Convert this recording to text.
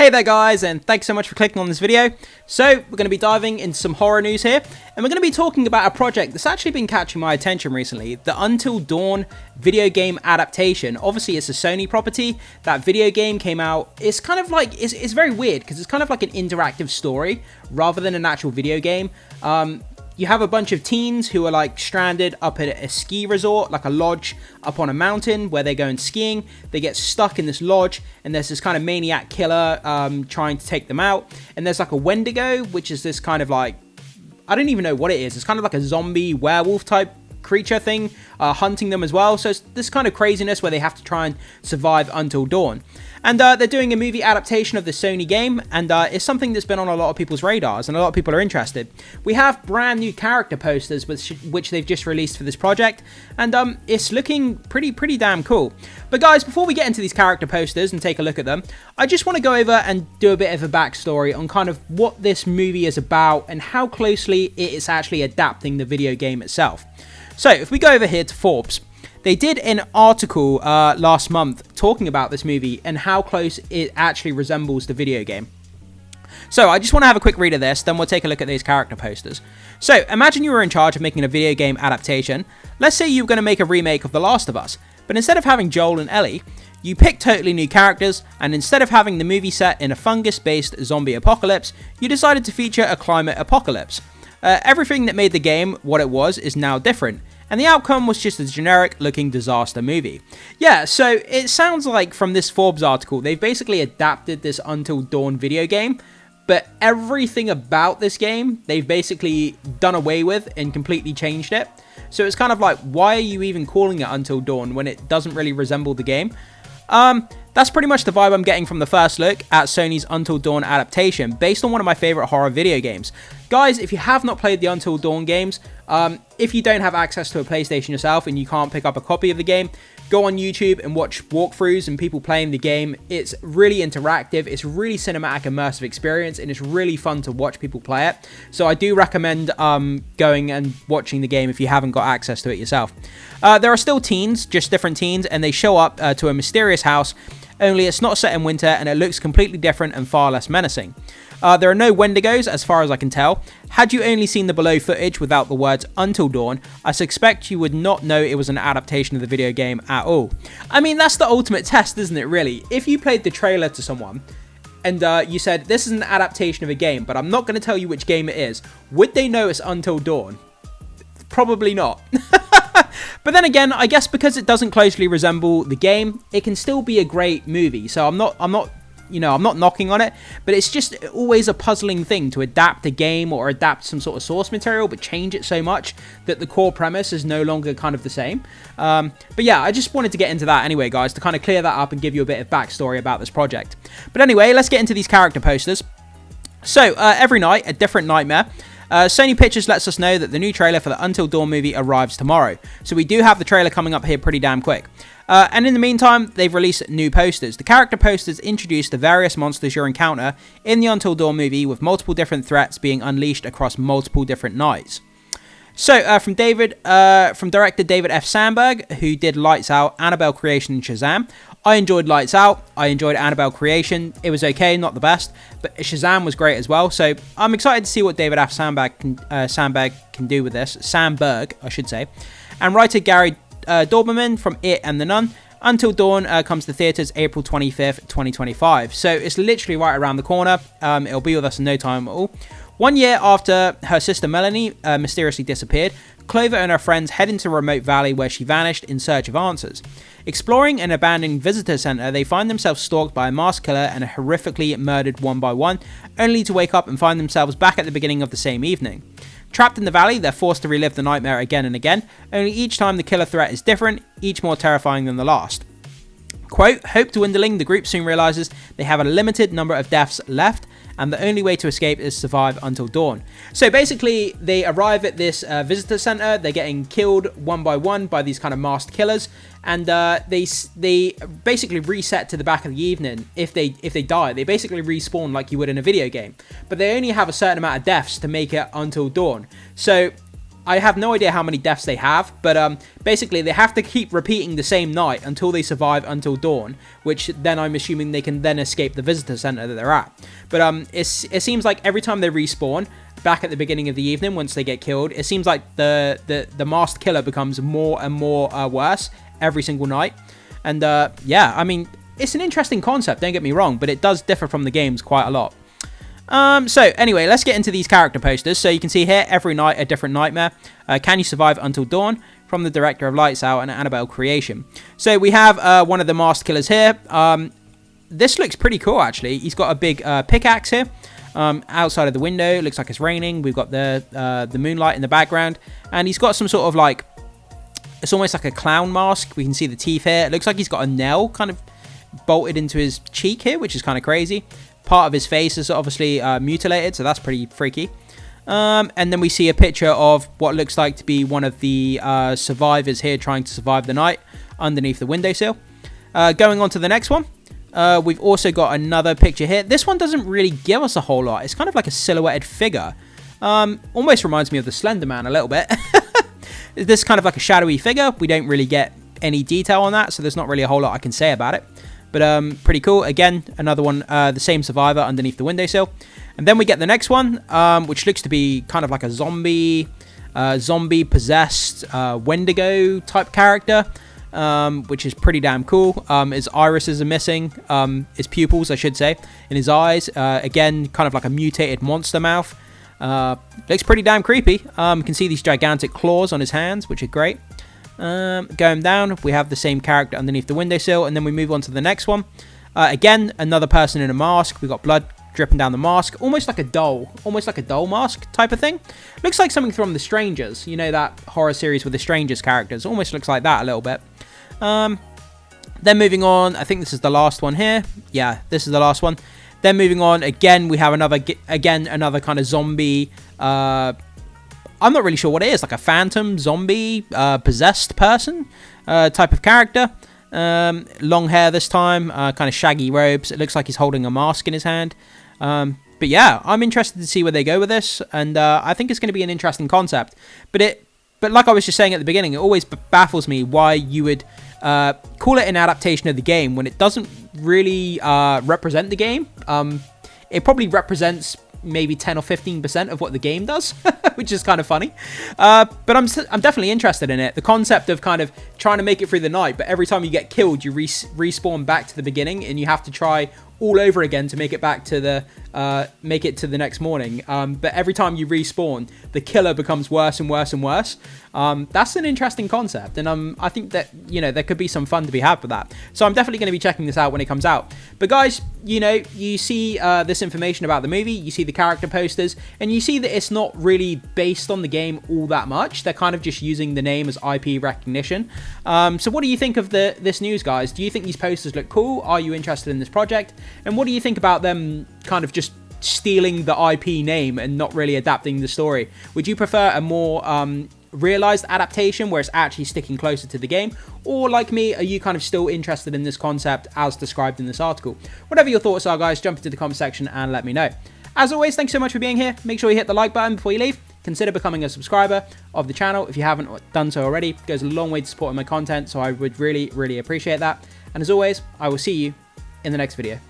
Hey there guys, and thanks so much for clicking on this video. So we're going to be diving into some horror news here, and we're going to be talking about a project that's actually been catching my attention recently, the Until Dawn video game adaptation. Obviously it's a Sony property. That video game came out, it's kind of like, it's very weird because it's kind of like an interactive story rather than an actual video game. You have a bunch of teens who are like stranded up at a ski resort, like a lodge up on a mountain where they're going skiing. They get stuck in this lodge and there's this kind of maniac killer trying to take them out. And there's like a Wendigo, which is this kind of like, I don't even know what it is. It's kind of like a zombie werewolf type creature thing hunting them as well. So it's this kind of craziness where they have to try and survive until dawn. And they're doing a movie adaptation of the Sony game, and it's something that's been on a lot of people's radars, and a lot of people are interested. We have brand new character posters which they've just released for this project, and it's looking pretty damn cool. But guys, before we get into these character posters and take a look at them, I just want to go over and do a bit of a backstory on kind of what this movie is about and how closely it is actually adapting the video game itself. So if we go over here to Forbes, they did an article last month talking about this movie and how close it actually resembles the video game. So I just want to have a quick read of this, then we'll take a look at these character posters. So imagine you were in charge of making a video game adaptation. Let's say you were going to make a remake of The Last of Us, but instead of having Joel and Ellie, you picked totally new characters, and instead of having the movie set in a fungus-based zombie apocalypse, you decided to feature a climate apocalypse. Everything that made the game what it was is now different, and the outcome was just a generic looking disaster movie. Yeah, so it sounds like from this Forbes article, they've basically adapted this Until Dawn video game, but everything about this game, they've basically done away with and completely changed it. So it's kind of like, why are you even calling it Until Dawn when it doesn't really resemble the game? That's pretty much the vibe I'm getting from the first look at Sony's Until Dawn adaptation, based on one of my favorite horror video games. Guys, if you have not played the Until Dawn games, if you don't have access to a PlayStation yourself and you can't pick up a copy of the game, go on YouTube and watch walkthroughs and people playing the game. It's really interactive, it's really cinematic, immersive experience, and it's really fun to watch people play it. So I do recommend going and watching the game if you haven't got access to it yourself. There are still teens, just different teens, and they show up to a mysterious house, only it's not set in winter and it looks completely different and far less menacing. There are no Wendigos as far as I can tell. Had you only seen the below footage without the words Until Dawn, I suspect you would not know it was an adaptation of the video game at all. I mean, that's the ultimate test, isn't it, really? If you played the trailer to someone and you said, this is an adaptation of a game, but I'm not going to tell you which game it is, would they know it's Until Dawn? Probably not. But then again, I guess because it doesn't closely resemble the game, it can still be a great movie. So I'm not knocking on it, but it's just always a puzzling thing to adapt a game or adapt some sort of source material, but change it so much that the core premise is no longer kind of the same. But yeah, I just wanted to get into that anyway, guys, to kind of clear that up and give you a bit of backstory about this project. But anyway, let's get into these character posters. So every night, a different nightmare. Sony Pictures lets us know that the new trailer for the Until Dawn movie arrives tomorrow. So we do have the trailer coming up here pretty damn quick. And in the meantime, they've released new posters. The character posters introduce the various monsters you'll encounter in the Until Dawn movie, with multiple different threats being unleashed across multiple different nights. So, from director David F. Sandberg, who did Lights Out, Annabelle Creation, and Shazam. I enjoyed Lights Out, I enjoyed Annabelle Creation, it was okay, not the best, but Shazam was great as well, so I'm excited to see what David F. Sandberg can do with this, Sandberg, I should say. And writer Gary Dauberman from It and The Nun. Until Dawn comes to theatres April 25th, 2025, so it's literally right around the corner. It'll be with us in no time at all. 1 year after her sister Melanie mysteriously disappeared, Clover and her friends head into a remote valley where she vanished in search of answers. Exploring an abandoned visitor centre, they find themselves stalked by a masked killer and horrifically murdered one by one, only to wake up and find themselves back at the beginning of the same evening. Trapped in the valley, they're forced to relive the nightmare again and again, only each time the killer threat is different, each more terrifying than the last. Quote, hope dwindling, the group soon realises they have a limited number of deaths left, and the only way to escape is survive until dawn. So basically, they arrive at this visitor center. They're getting killed one by one by these kind of masked killers, and they basically reset to the back of the evening. If they die, they basically respawn like you would in a video game. But they only have a certain amount of deaths to make it until dawn. So I have no idea how many deaths they have, but basically they have to keep repeating the same night until they survive until dawn, which then I'm assuming they can then escape the visitor center that they're at. But it seems like every time they respawn back at the beginning of the evening, once they get killed, it seems like the masked killer becomes more and more worse every single night. And yeah, I mean, it's an interesting concept, don't get me wrong, but it does differ from the games quite a lot. So anyway, let's get into these character posters. So you can see here, every night a different nightmare. Can you survive until dawn? From the director of Lights Out and Annabelle Creation. So we have one of the masked killers here. This looks pretty cool, actually. He's got a big pickaxe here. Outside of the window, it looks like it's raining. We've got the moonlight in the background, and he's got some sort of like, it's almost like a clown mask. We can see the teeth here. It looks like he's got a nail kind of bolted into his cheek here, which is kind of crazy. Part of his face is obviously mutilated, so that's pretty freaky. And then we see a picture of what looks like to be one of the survivors here trying to survive the night underneath the windowsill. Going on to the next one, we've also got another picture here. This one doesn't really give us a whole lot. It's kind of like a silhouetted figure. Almost reminds me of the Slender Man a little bit. This is kind of like a shadowy figure. We don't really get any detail on that, so there's not really a whole lot I can say about it. But pretty cool. Again, another one, the same survivor underneath the windowsill. And then we get the next one, which looks to be kind of like a zombie possessed Wendigo type character, which is pretty damn cool. His irises are missing, his pupils, I should say, in his eyes. Again, kind of like a mutated monster mouth. Looks pretty damn creepy. You can see these gigantic claws on his hands, which are great. Going down, we have the same character underneath the windowsill, and then we move on to the next one. Again, another person in a mask. We've got blood dripping down the mask, almost like a doll mask type of thing. Looks like something from The Strangers, you know, that horror series with the Strangers characters. Almost looks like that a little bit. Then moving on, I think this is the last one here. Yeah, this is the last one. Then moving on, again, we have another kind of zombie, I'm not really sure what it is, like a phantom, zombie, possessed person type of character. Long hair this time, kind of shaggy robes. It looks like he's holding a mask in his hand. But yeah, I'm interested to see where they go with this, and I think it's going to be an interesting concept. But like I was just saying at the beginning, it always baffles me why you would call it an adaptation of the game when it doesn't really represent the game. It probably represents maybe 10 or 15% of what the game does, which is kind of funny. But I'm definitely interested in it. The concept of kind of trying to make it through the night, but every time you get killed, you respawn back to the beginning, and you have to try all over again to make it back to the next morning. But every time you respawn, the killer becomes worse and worse and worse. That's an interesting concept, and I think that, you know, there could be some fun to be had with that. So I'm definitely going to be checking this out when it comes out. But guys, you know, you see this information about the movie, you see the character posters, and you see that it's not really based on the game all that much. They're kind of just using the name as IP recognition. So what do you think of this news, guys? Do you think these posters look cool? Are you interested in this project? And what do you think about them kind of just stealing the IP name and not really adapting the story? Would you prefer a more realized adaptation where it's actually sticking closer to the game? Or like me, are you kind of still interested in this concept as described in this article? Whatever your thoughts are, guys, jump into the comment section and let me know. As always, thanks so much for being here. Make sure you hit the like button before you leave. Consider becoming a subscriber of the channel if you haven't done so already. It goes a long way to supporting my content, so I would really, really appreciate that. And as always, I will see you in the next video.